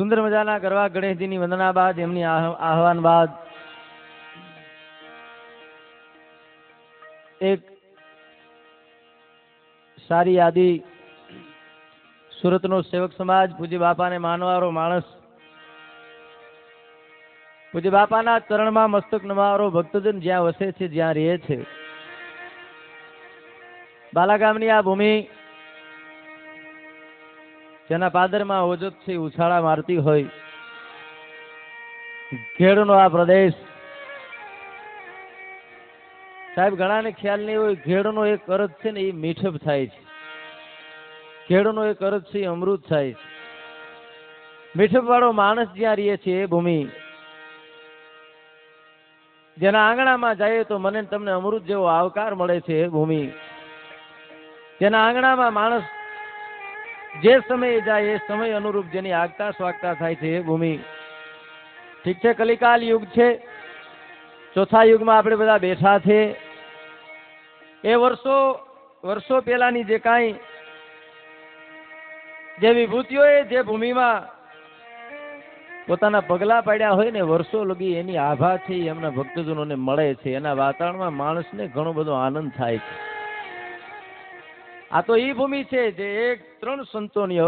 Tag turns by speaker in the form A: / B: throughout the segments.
A: સુંદર મજાના ગરવા ગણેશજીની વંદના બાદ એમની આહવાન બાદ એક સારી યાદી સુરતનો સેવક સમાજ પૂજ્ય બાપાને માનવારો માણસ, પૂજ્ય બાપાના ચરણમાં મસ્તક નમાવારો ભક્તજન જ્યાં વસે છે, જ્યાં રહે છે, બાલાગામની આ ભૂમિ જેના પાદરમાં ઓજત છે ઉછાળા મારતી હોય, ઘેડનો આ પ્રદેશ સાહેબ ઘણાને ખ્યાલ નહીં હોય, ઘેડનો એક અર્થ છે ને એ મીઠપ થાય છે, ઘેડનો એક અર્થ છે અમૃત થાય છે. મીઠપ વાળો માણસ જ્યાં રહે છે એ ભૂમિ, જેના આંગણામાં જાય તો મને તમને અમૃત જેવો આવકાર મળે છે એ ભૂમિ, જેના આંગણામાં માણસ જે સમયે જાય એ સમય અનુરૂપ જેની આગતા સ્વાગતા થાય છે એ ભૂમિ. ઠીક છે, કલિકાલ યુગ છે, ચોથા યુગમાં આપણે બધા બેઠા છે. એ વર્ષો પહેલાની જે કાંઈ જે વિભૂતિઓએ જે ભૂમિમાં પોતાના પગલા પાડ્યા હોય ને વર્ષો લગી એની આભા છે એમના ભક્તજનોને મળે છે. એના વાતાવરણમાં માણસને ઘણો બધો આનંદ થાય છે. આ તો એ ભૂમિ છે જે એક ત્રણ સંતોનીઓ,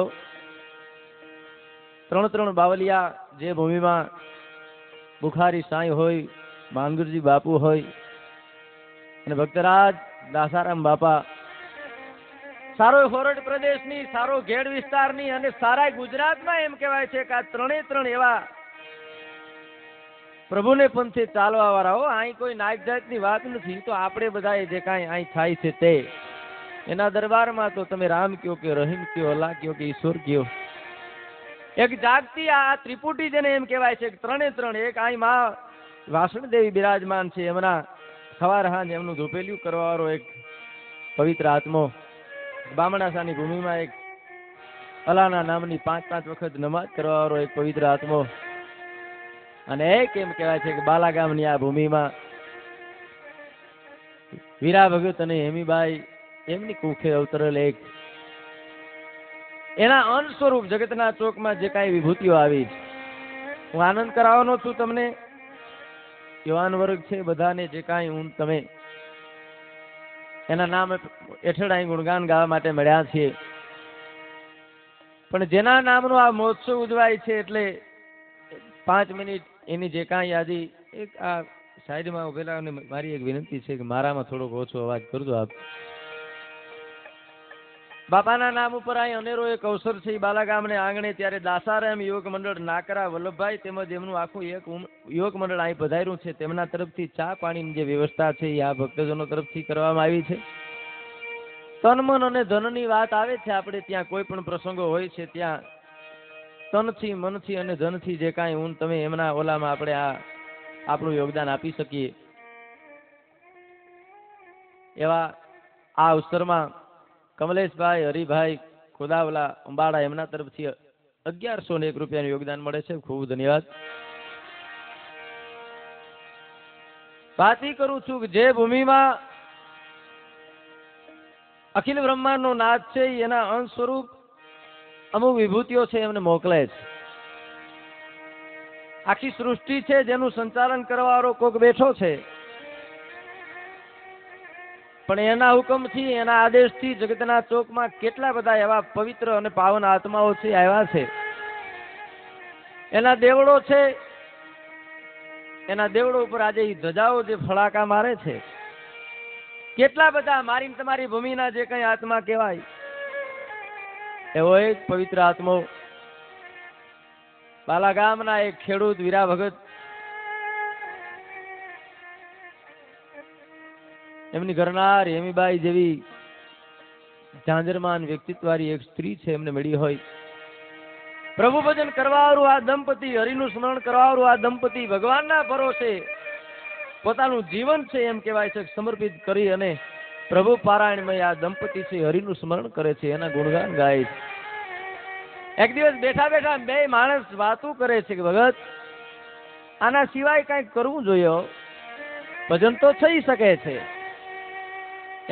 A: ત્રણ બાવલિયા, જે ભૂમિમાં બુખારી સાંઈ હોય, માંગુરજી બાપુ હોય અને ભક્તરાજ દાસારામ બાપા, સારો ફોરડ પ્રદેશની, સારો ઘેડ વિસ્તારની અને સારા ગુજરાતમાં એમ કહેવાય છે કે આ ત્રણ એવા પ્રભુને પંથે ચાલવા વાળાઓ. અહીં કોઈ નાયક જાતની વાત નથી, તો આપણે બધા જે કાંઈ અહીં થાય છે તે એના દરબારમાં તો તમે રામ કયો કે રહીમ કયો, અલ્લાહ કયો કે ઈશ્વર કયો, એક જાગતી આ ત્રિપુટી જેને એમ કહેવાય છે. ત્રણ એક અહીં માં વાસણ દેવી બિરાજમાન છે, એમના સવાર હાંજ એમનું ધૂપેલિયું કરવા વાળો એક પવિત્ર આત્મો, બામણાસાની ભૂમિમાં એક અલાના નામની 5 વખત નમાજ કરવા વાળો એક પવિત્ર આત્મો, અને એક એમ કહેવાય છે કે બાલાગામની આ ભૂમિમાં વીરા ભગત અને હેમીબાઈ એમની કુખે અવતરેલ એક એના અંશ સ્વરૂપ જગતના ચોકમાં જે કાંઈ વિભૂતિઓ આવી છે, હું આનંદ કરાવવાનો છું તમને. યુવાન વર્ગ છે બધાને જે કાંઈ હું તમે એના નામ હેઠળ અહીં ગુણગાન ગાવા માટે મળ્યા છીએ, પણ જેના નામનો આ મહોત્સવ ઉજવાય છે એટલે 5 મિનિટ એની જે કાંઈ યાદી એક આ સાઈડમાં ઉભેલા મારી એક વિનંતી છે કે મારામાં થોડોક ઓછો અવાજ કરજો આપ. બાપાના નામ ઉપર અહીં અનેરો એક અવસર છે બાલાગામને આંગણે. ત્યારે દાસારામ યુવક મંડળ નાકરા વલ્લભભાઈ તેમજ એમનું આખું એક યુવક મંડળ અહીં પધાર્યું છે. તેમના તરફથી ચા પાણીની જે વ્યવસ્થા છે એ આ ભક્તજનો તરફથી કરવામાં આવી છે. તન મન અને ધનની વાત આવે છે, આપણે ત્યાં કોઈ પણ પ્રસંગો હોય છે ત્યાં તનથી, મનથી અને ધનથી જે કાંઈ હું તમે એમના ઓલામાં આપણે આ આપણું યોગદાન આપી શકીએ એવા આ અવસરમાં કમલેશભાઈ, હરિભાઈ ખોદાવલા અંબાડા એમના તરફથી 1101 રૂપિયાનું યોગદાન મળે છે. ખૂબ ધન્યવાદ. વાત કરું છું કે જે ભૂમિમાં અખિલ બ્રહ્માંડનો નાથ છે એના અંશ સ્વરૂપ અમુક વિભૂતિઓ છે એમને મોકલે છે. આખી સૃષ્ટિ છે જેનું સંચાલન કરવાવાળો કોક બેઠો છે, પણ એના હુકમથી, એના આદેશથી જગતના ચોકમાં કેટલા બધા એવા પવિત્ર અને પાવન આત્માઓ છે આવ્યા છે. એના દેવડો છે, એના દેવડો ઉપર આજે એ ધજાઓ જે ફળાકા મારે છે, કેટલા બધા મારીને તમારી ભૂમિના જે કઈ આત્મા કહેવાય એવો એક પવિત્ર આત્મો બાલાગામના એક ખેડૂત વીરા ભગત, એમની ઘરનાર હેમીબાઈ જેવી ઝાંઝરમાન વ્યક્તિત્વવાળી એક સ્ત્રી છે એમને મળી હોય. પ્રભુ ભજન કરવાવાળું આ દંપતી, હરિનું સ્મરણ કરવાવાળું આ દંપતી ભગવાનના ભરોસે પોતાનું જીવન છે એમ કહેવાય છે સમર્પિત કરી અને પ્રભુ પારાયણમય આ દંપતી છે હરિનું સ્મરણ કરે છે, એના ગુણગાન ગાય છે. એક દિવસ બેઠા બેઠા બે માણસ વાતો કરે છે કે ભગત આના સિવાય કંઈક કરવું જોઈએ, ભજન તો થઈ શકે છે,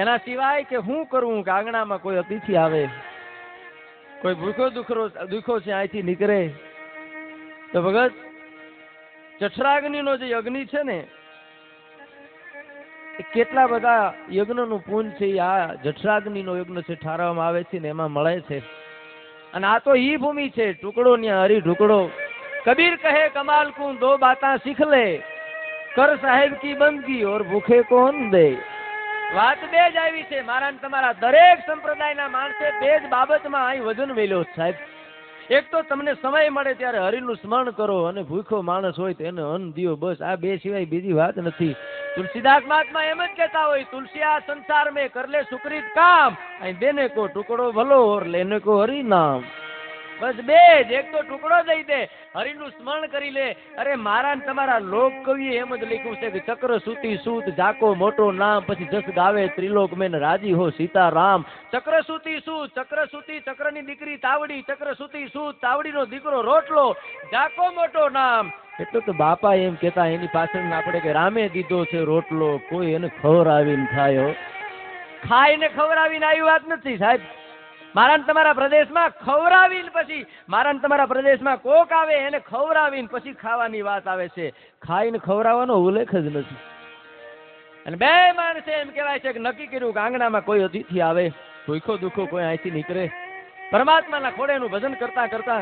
A: એના સિવાય કે શું કરવું કે આંગણામાં કોઈ અતિથિ આવે, કોઈ ભૂખો દુખો છે અહીંથી નીકળે તો ભગત જઠરાગ્નિનો જે અગ્નિ છે ને એ કેટલા બધા યજ્ઞનું પુણ્ય છે આ જઠરાગ્નિનો યજ્ઞ છે ઠારવામાં આવે છે ને એમાં મળે છે. અને આ તો ઈ ભૂમિ છે ટુકડો ને હરી ઢુકડો. કબીર કહે કમાલ કું દો બાતા શીખ લે, કર સાહેબ કી બંદગી ઓર ભૂખે કોણ દે. વાત બે જ આવી છે મારા ને તમારા દરેક સંપ્રદાયના માણસે બે જ બાબતમાં અહીં વજન વેલ્યો સાહેબ. એક તો તમને સમય મળે ત્યારે હરિનું સ્મરણ કરો અને ભૂખો માણસ હોય તો એને અન્ન દિયો, બસ આ બે સિવાય બીજી વાત નથી. तुलसीदास महात्मा एम ज कहता हो तुलसी आ संसार में कर ले सुकृत काम, देने को टुकड़ो भलो और लेने को हरि नाम. बस बेज एक तो टुकड़ो दई दे, हरि नु स्मरण करी ले. अरे मारा ने तमारा लोक कविए एम ज लिख्યું છે કે ચક્ર સૂતી સૂત જાકો મોટો નામ, પછી જસ ગાવે ત્રિલોક મેં રાજી હો સીતારામ. ચક્ર સૂતી સૂત, ચક્ર સૂતી ચક્રની દીકરી તાવડી, ચક્ર સૂતી સૂત તાવડીનો દીકરો રોટલો, જાકો મોટો નામ. એટલે તો બાપા એમ કેતા એની પાછળ આપણે કે રામે દીધો છે રોટલો, કોઈ એને ખવરાવીને ખાયો, ખાઈને ખવરાવીને આવી વાત નથી સાહેબ. મારા ને તમારા પ્રદેશમાં ખવરાવીને પછી મારા ને તમારા પ્રદેશમાં કોક આવે એને ખવરાવીને પછી ખાવાની વાત આવે છે, ખાઈને ખવરાવવાનો ઉલ્લેખ જ નથી. અને બે માણસે એમ કહેવાય છે કે નક્કી કર્યું કે આંગણામાં કોઈ અતિથિ આવે, ભૂખો દુખો કોઈ અહીંથી નીકળે, પરમાત્માના ખોડેનું ભજન કરતા કરતા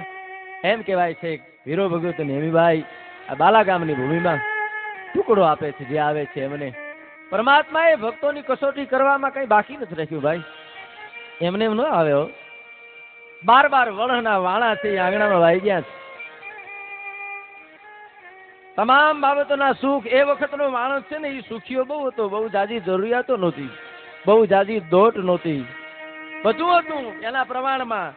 A: એમ કહેવાય છે વીરો ભગવત અને હેમીભાઈ આ બાલા ગામની ભૂમિમાં ટુકડો આપે છે જે આવે છે એમને. પરમાત્માએ ભક્તોની કસોટી કરવામાં કઈ બાકી નથી રાખ્યું ભાઈ, એમને એમ ન આવ્યો. 12 વળના વાણા છે એ આંગણામાં વાઈ ગયા છે. તમામ બાબતોના સુખ એ વખતનો માણસ છે ને એ સુખીઓ બહુ હતો, બહુ જાજી જરૂરિયાતો નહોતી, બહુ જાજી દોટ નહોતી, બધું હતું એના પ્રમાણમાં.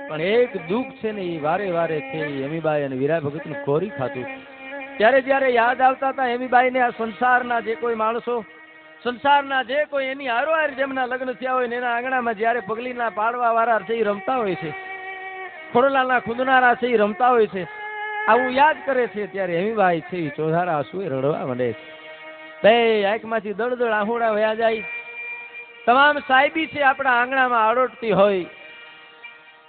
A: પણ એક દુઃખ છે ને એ વારે વારે છે હેમીબાઈ અને વીરા ભગત નું કોરી ખાતું. ત્યારે જયારે યાદ આવતા હતા હેમીબાઈ ને આ સંસારના જે કોઈ માણસો, સંસારના જે કોઈ એની હારોહાર જેમના લગ્ન થયા હોય ને એના આંગણામાં જયારે પગલીના પાડવા વાળા છે એ રમતા હોય છે, ખોડલાના ખુંદનારા છે એ રમતા હોય છે, આવું યાદ કરે છે ત્યારે હેમીબાઈ છે એ ચોધારા આંસુએ રડવા માંડે છે. બે આંખમાંથી દળદળ આહુડા વયા જાય. તમામ સાહેબી છે આપણા આંગણામાં આડોટતી હોય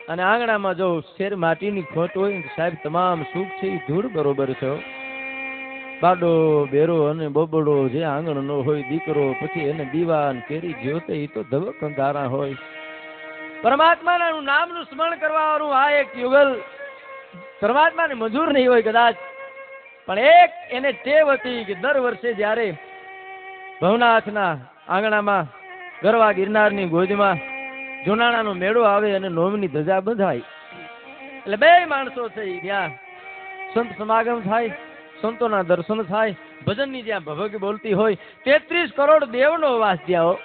A: અને આંગણામાં જો શેર માટીની ખોટ હોય ને સાહેબ તમામ સુખ છે એ ધૂળ બરોબર છે. બાડો બેરો અને બબડો જે આંગણનો હોય દીકરો, પછી એને દીવાન કેરી જ્યોતે એ તો ધબક અંધારા હોય. પરમાત્માના નામનું સ્મરણ કરવા વાળું આ એક યુગલ પરમાત્માને મંજૂર નહીં હોય કદાચ, પણ એક એને ટેવ હતી કે દર વર્ષે જયારે ભવનાથના આંગણામાં ગરવા ગિરનારની ગોદમાં જુનાણાનો મેળો આવે અને નોમની ધજા બંધાય એટલે બે માણસો છે ત્યાં સંત સમાગમ થાય, સંતોના દર્શન થાય, ભજનની જ્યાં ભભગ બોલતી હોય. 33 કરોડ દેવનો વાસ જ્યાં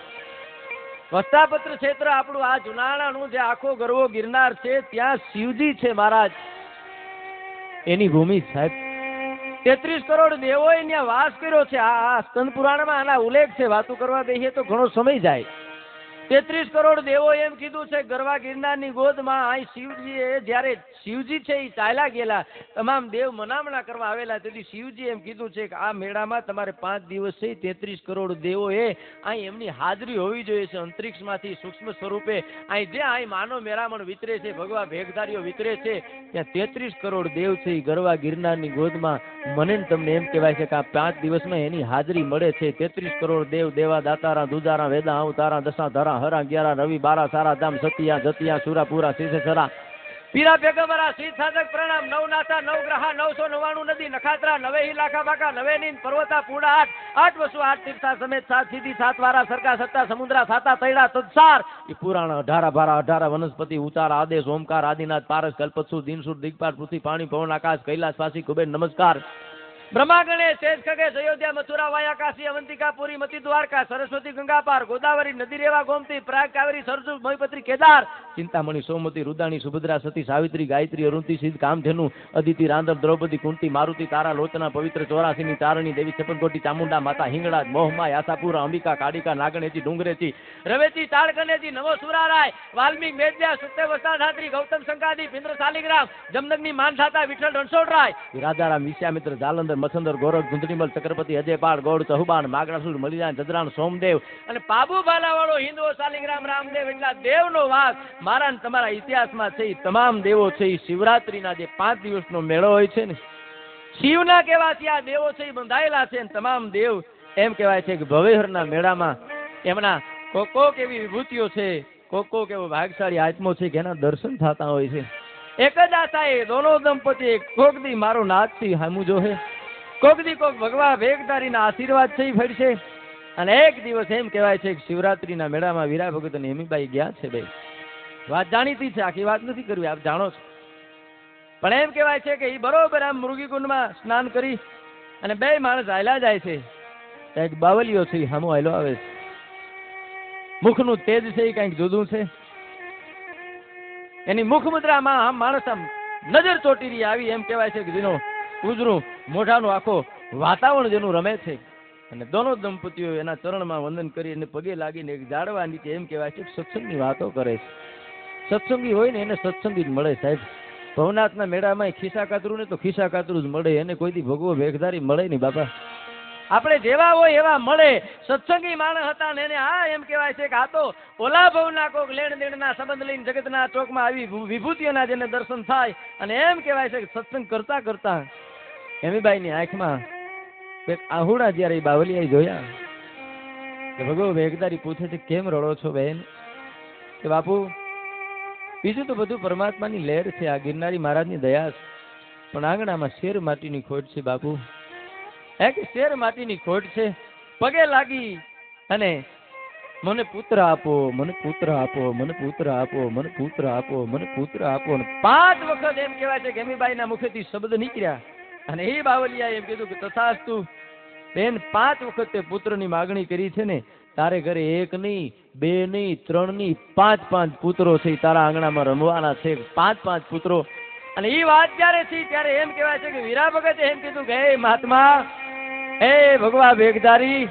A: વસ્તાપત્ર ક્ષેત્ર આપણું આ જુનાણાનું જે આખો ગરવો ગિરનાર છે ત્યાં શિવજી છે મહારાજ, એની ભૂમિ સાહેબ. 33 કરોડ દેવોએ ત્યાં વાસ કર્યો છે. આ સ્કંદ પુરાણમાં આના ઉલ્લેખ છે, વાતો કરવા બેસીએ તો ઘણો સમય જાય. 33 કરોડ દેવો એમ કીધું છે ગરવા ગિરનારની ગોદમાં અહીં શિવજીએ જયારે શિવજી છે એ ચાલ્યા ગયેલા, તમામ દેવ મનામણા કરવા આવેલા, તેથી શિવજી એમ કીધું છે કે આ મેળામાં તમારે 5 દિવસ છે 33 કરોડ દેવોએ અહીં એમની હાજરી હોવી જોઈએ છે. અંતરિક્ષમાંથી સૂક્ષ્મ સ્વરૂપે અહીં જે અહીં માનવ મેળામણ વિતરે છે, ભગવા ભેગધારીઓ વિતરે છે, ત્યાં 33 કરોડ દેવ છે એ ગરવા ગિરનારની ગોદમાં મને તમને એમ કહેવાય છે કે આ 5 દિવસમાં એની હાજરી મળે છે. 33 કરોડ દેવ દેવા દાતારા દુજારા વેદા અવતારા દશા ધરા હરા 11 રવિ 12 સારા ધામ સતિયા જતિયા સુરાપુરા શીશેસરા પીરા પેગંબરા શ્રી સાધક પ્રણામ નવનાથા નવગ્રહા 999 નદી નખાત્રા 9 હિલાખા બાકા 9 નીન પર્વતા પૂડા 8 વસુ 8 તીર્થા સમેત 7 સીધી 7 વારા સરકા સત્તા સમુદ્રા સાતા તૈડા તત્સાર એ પુરાણ 18 12 18 વનસ્પતિ ઉતાર આદેશ ઓમકાર આદિનાથ પારસ કલ્પત્સુ દિનસુર દિગપાર પૃથ્વી પાણી પવન આકાશ કૈલાસ વાસી કુબેર નમસ્કાર ब्रह्मा गणेश शेष खगेश अयोध्या मथुरा वाया काशी अवंतिका पुरी मती द्वारका सरस्वती गंगा पार गोदावरी नदी रेवा गोमती प्रयाग कावेरी सरजू महीपत्री केदार चिंतामणि सोमवती रुदाणी सुभद्रा सती सावित्री गायत्री अरुंती सिद्ध कामधेनु अदिति रांदर द्रौपदी कुंती मारुति तारा लोचना पवित्र 84 तारणी देवी छप्पनकोटी चामुंडा माता हिंगणा मोहमा यासापुरा अंबिका काडिका नागणेची डुंगरेची रवेची ताड़कनेची नमो सुराराय वाल्मीक मेद्या सत्यवस्ता धात्री गौतम संकादी पिंद्र शालिग्राम जमदग्नि मानधाता विठल रणछोड़राय राजाराम विश्वामित्र जालंधर મસંદર, ગોરખ, ધુંધણીમલ, ચક્રપતિ, અજયપાળ, ગોળ, ચહુબાણ, માગણાસુર, મલિદાન, જદરાણ, સોમદેવ અને પાબુ ભાલાવાળો હિન્દુ, શાલિગ્રામ, રામદેવ એટલા દેવનો વાસ મારા ને તમારા ઇતિહાસમાં છે. તમામ દેવો છે એ શિવરાત્રીના જે 5 દિવસનો મેળો હોય છે ને, શિવના કહેવાથી આ દેવો છે એ બંધાયેલા છે. તમામ દેવ એમ કહેવાય છે કે ભવેહરના મેળામાં એમના કોક એવી વિભૂતિઓ છે, કોક એવો ભાગશાળી આત્મો છે કે એના દર્શન થતા હોય છે. એક જ આશા એ દોનો દંપતી કોક દી મારો નાથથી હામું જોહે, કોક દી કોક ભગવા વેગધારીના આશીર્વાદ છે ફરશે. અને એક દિવસ એમ કહેવાય છે કે શિવરાત્રીના મેળામાં વીરા ભગત અને હેમીબાઈ ગયા છે. ભાઈ વાત જાણીતી છે, આખી વાત નથી કરવી, આપ જાણો છો. પણ એમ કહેવાય છે કે એ બરોબર આમ મૃગીકુંડમાં સ્નાન કરી અને 2 માણસ હાલ્યા જાય છે. એક બાવલીઓ છે હામો હાલ્યો આવે છે. મુખનું તેજ છે એ કંઈક જુદું છે. એની મુખ મુદ્રામાં આમ માણસ આમ નજર ચોટી રહી આવી એમ કહેવાય છે કે જેનું ઉજરું મોઢાનું આખો વાતાવરણ જેનું રમે છે. અને દોનો દંપતીઓ એના ચરણમાં વંદન કરી અને પગે લાગીને એક ઝાડવા નીચે એમ કહેવાય છે કે સત્સંગની વાતો કરે છે. સત્સંગી હોય ને એને સત્સંગી જ મળે સાહેબ. ભવનાથના મેળામાં ખિસ્સા કાતરું ને તો ખિસ્સા કાતરું જ મળે, એને કોઈથી ભગવો વેગધારી મળે નહીં બાપા. આપણે જેવા હોય એવા મળે. સત્સંગી માણસ હતા ને એને એમ કહેવાય છે કે આ તો ઓલા ભવના કોક લેણ દેણના સંબંધ લઈને જગતના ચોકમાં આવી વિભૂતિઓના જેને દર્શન થાય. અને એમ કહેવાય છે કે સત્સંગ કરતા કરતા હેમીબાઈની આંખમાં એક આહુડા જ્યારે એ બાવલિયાએ જોયા કે ભગવો વેગધારી પૂછે છે કેમ રડો છો બેન? કે બાપુ બીજું તો બધું પરમાત્માની લહેર છે, આ ગિરનારી મહારાજની દયા છે, પણ આંગણામાં શેર માટીની ખોટ છે બાપુ. એક શેર માટીની ખોટ છે. પગે લાગી અને મને પુત્ર આપો, મને પુત્ર આપો, મને પુત્ર આપો, મને પુત્ર આપો, મને પુત્ર આપો. 5 વખત એમ કહેવાય છે કે હેમીબાઈના મુખેથી શબ્દ નીકળ્યા. અને એ બાવલિયાએ એમ કીધું કે તથાસ્તુ બેન, 5 વખત તે પુત્રની માગણી કરી છે ને, તારે ઘરે 1 નહીં, 2 નહીં, 3 નહીં, 5 પુત્રો છે તારા આંગણામાં રમવાના છે. 5 પુત્રો. અને એ વાત જયારે છે ત્યારે એમ કહેવાય છે કે વીરા ભગતે એમ કીધું કે હે મહાત્મા, હે ભગવા વેગધારી,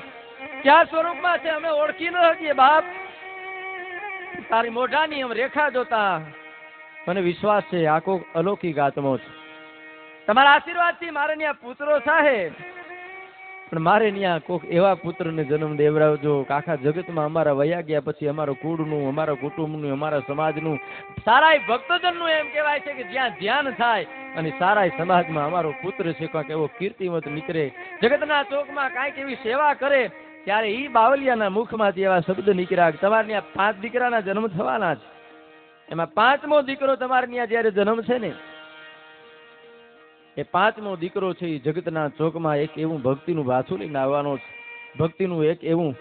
A: ક્યાં સ્વરૂપમાં છે અમે ઓળખી ન શકીએ બાપ. તારી મોઢાની એમ રેખા જોતા મને વિશ્વાસ છે આ કોક અલૌકિક આત્મો છે. તમારા આશીર્વાદથી મારે ત્યાં પુત્રો સાહેબ, પણ મારે ત્યાં કોક એવા પુત્રને જન્મ દેવડાવજો આખા જગતમાં અમારા વયા ગયા પછી અમારા કુળનું, અમારા કુટુંબનું, અમારા સમાજનું, સારાય ભક્તજનનું એમ કહેવાય છે કે જ્યાં ધ્યાન થાય અને સારાય સમાજમાં અમારો પુત્ર છે કાંઈક એવો કીર્તિવંત નીકળે, જગતના ચોકમાં કાંઈક એવી સેવા કરે. ત્યારે ઈ બાવલિયાના મુખમાંથી એવા શબ્દ નીકળ્યા કે તમારે ત્યાં 5 દીકરાના જન્મ થવાના છે. એમાં 5મો દીકરો તમારે ત્યાં જયારે જન્મ છે ને, એ 5મો દીકરો છે એ જગતના ચોકમાં એક એવું ભક્તિનું ભાથું લઈને આવવાનો છે. ભક્તિનું એક એવું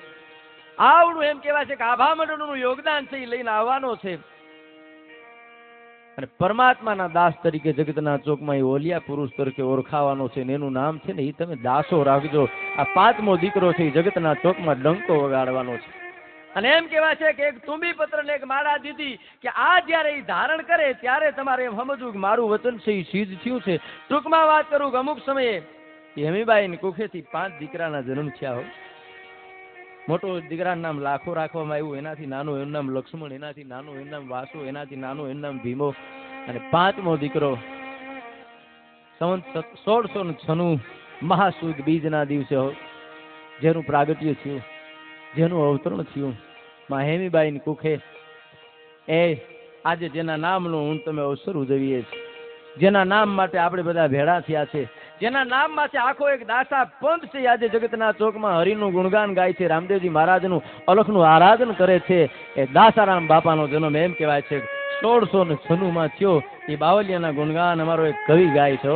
A: આવડું એમ કહેવાય છે કે આભા મંડળનું યોગદાન છે એ લઈને આવવાનો છે. અને પરમાત્માના દાસ તરીકે જગતના ચોકમાં એ ઓલિયા પુરુષ તરીકે ઓળખાવાનો છે. એનું નામ છે ને એ તમે દાસો રાખજો. આ 5મો દીકરો છે એ જગતના ચોકમાં ડંકો વગાડવાનો છે. અને એમ કહેવાય છે કે એક તુંબી પત્ર ને એક માળા દીધી કે આ જયારે એ ધારણ કરે ત્યારે તમારે એમ સમજવું કે મારું વચન છે એ સિદ્ધ થયું છે. ટૂંકમાં વાત કરું કે અમુક સમયે હેમીબાઈની કુખેથી 5 દીકરાના જન્મ થયા હોય. મોટો દીકરાનું નામ લાખો રાખવામાં આવ્યું, એનાથી નાનું એનું નામ લક્ષ્મણ, એનાથી નાનું એનું નામ વાસુ, એનાથી નાનું એનું નામ ભીમો. અને 5મો દીકરો સંવત 1696 મહાસુદ બીજના દિવસે જેનું પ્રાગટ્ય થયું, જેનું અવતરણ થયું માં હેમીબાઈની કુખે, એ આજે જેના નામનો હું તમે અવસર ઉજવીએ છીએ, જેના નામ માટે આપણે બધા ભેળા થયા છે, જેના નામ માટે આખો એક દાસા પંથ છે આજે જગતના ચોકમાં હરિનું ગુણગાન ગાય છે, રામદેવજી મહારાજનું અલખનું આરાધન કરે છે. એ દાસારામ બાપાનો જન્મ એમ કહેવાય છે 1696 થયો. એ બાવલિયાના ગુણગાન અમારો એક કવિ ગાય છે.